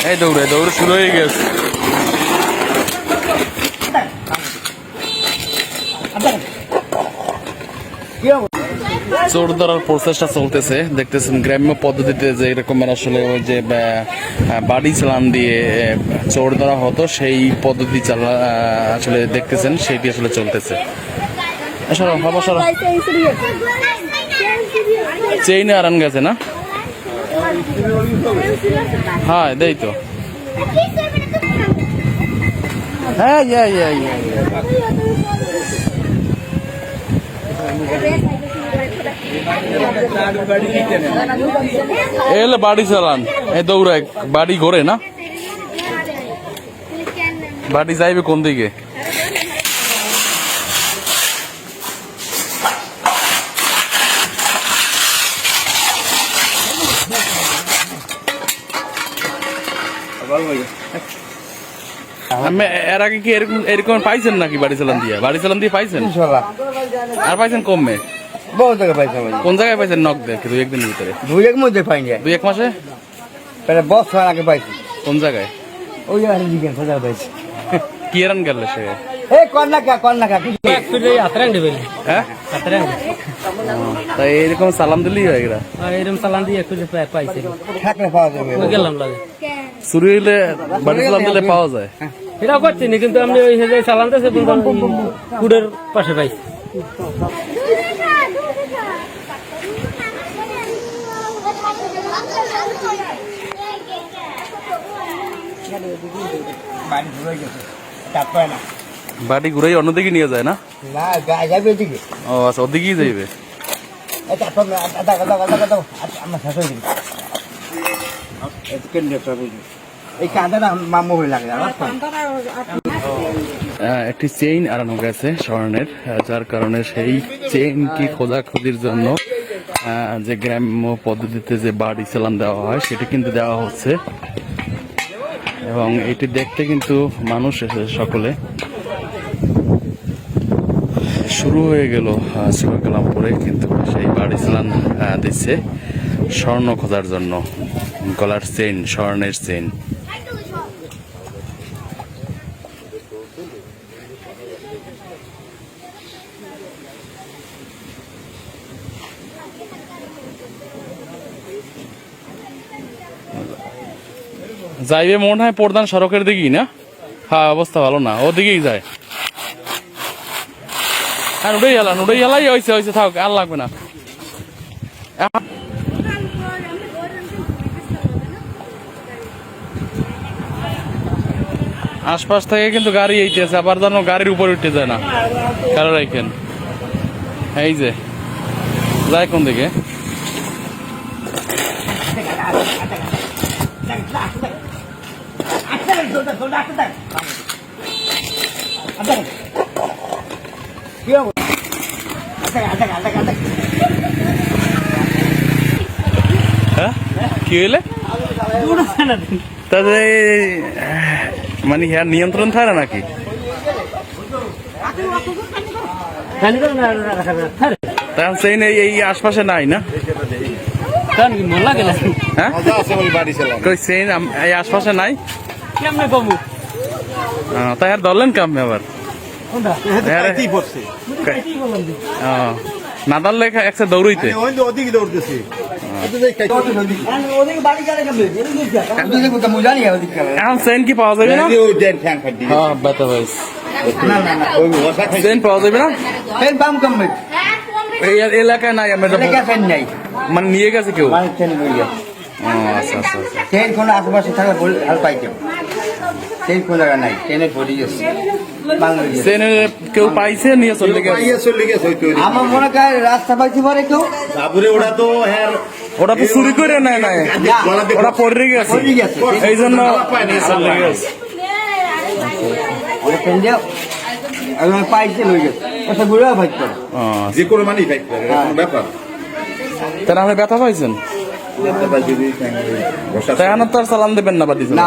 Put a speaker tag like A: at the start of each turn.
A: এই দৌড়ে দৌড়ে শুরু হয়ে গেছে। চোর ধরার প্রচেষ্টা চলতেছে, দেখতেছেন গ্রাম্য পদ্ধতিতে যে এরকম আসলে ওই যে বাড়ি চালান দিয়ে চোর ধরা হতো সেই পদ্ধতি আসলে দেখতেছেন, সেটি আসলে চলতেছে। চেইন আরান গেছে না? হ্যাঁ দেই তো। হ্যাঁ এলে বাড়ি চালান, এই দৌড়ায় বাড়ি ঘোরে না? বাড়ি যাইবে কোন দিকে? এর আগে কি এরকম এরকম পাইছেন নাকি? বাড়ি চালান দিয়ে পাইছেন? আর পাইছেন কমে?
B: বহু জায়গায় পাইছেন।
A: কোন জায়গায় পাইছেন? নক দেখে দুই একদিনের ভিতরে?
B: দুই এক মধ্যে পাইনি,
A: দুই এক মাসে?
B: বছর আগে পাইছি।
A: কোন জায়গায়?
B: ওই জায়গায় জিজ্ঞেস পাইছি।
A: কি এরান গেল সে? হ্যাঁ তাই এরকম সালাম দিলেই হয়?
C: এরকম চালান দিয়ে একটু পাইছি,
B: পাওয়া যাবে।
C: গেলাম লাগে
A: চুরি হইলে বাড়ি সালাম দিলে পাওয়া যায়।
C: এটাও করছি না, কিন্তু আমি ওই চালানতেছে কুড়ের পাশে পাইছি।
A: বাড়ি ঘুরাই অন্যদিকে নিয়ে যায় না?
B: যাবে ওদিকে।
A: ও আচ্ছা, ওদিকেই যাইবে। একটি চেইন আনানো গেছে স্বর্ণের, যার কারণে সেই চেইন কি খোঁজাখুঁজির জন্য যে গ্রাম্য পদ্ধতিতে যে বাড়ি চালান দেওয়া হয় সেটা কিন্তু দেওয়া হচ্ছে, এবং এটি দেখতে কিন্তু মানুষ এসেছে সকলে। শুরু হয়ে গেল শিবকালামপুরে কিন্তু সেই বাড়ি চালান দিচ্ছে স্বর্ণ খোঁজার জন্য। গলার চেইন, স্বর্ণের চেইন। যাইবে মনে হয় প্রধান সড়কের দিকেই না? হ্যাঁ, অবস্থা ভালো না, ওদিকেই যায়। হ্যাঁ উড়েই এলাই হয়েছে থাক, আর লাগবে না। আশপাশ থেকে কিন্তু গাড়ি এইতেছে, আবার যেন গাড়ির উপরে উঠতে যায় না। কারো রাখেন, এই যে যায় কোন দিকে? হ্যাঁ কি হইলে তাদের মানে হ্যাঁ নিয়ন্ত্রণ থাকে নাকি? তখন সেই এই আশপাশে নাই না? হ্যাঁ এই আশপাশে নাই, তাই আর ধরলেন কাম আবার? না ধরলে একসাথে দৌড়ইতে এখন চেন কি পাওয়া যাবে না? চেন পাওয়া যাবে না এই এলাকায়? নাই মানে নিয়ে গেছে কেউ? আচ্ছা আচ্ছা আচ্ছা।
B: আশেপাশে থাকা পাইতে নাই,
A: কেউ পাইছে নিয়ে চলে গেছে।
B: আমার মনে হয় রাস্তা পাইতে পারে কেউ,
A: ওটা তো চুরি করে নেয় নাই, ওটা পড়ে গেছে এই জন্য চলে গেছে।
B: পাইছে লই গেছে,
D: যে কোনো মানেই ব্যাপার।
A: তাহলে আপনি ব্যথা পাইছেন? তাই তো আর চালান দেবেন না বাড়ি?
B: না,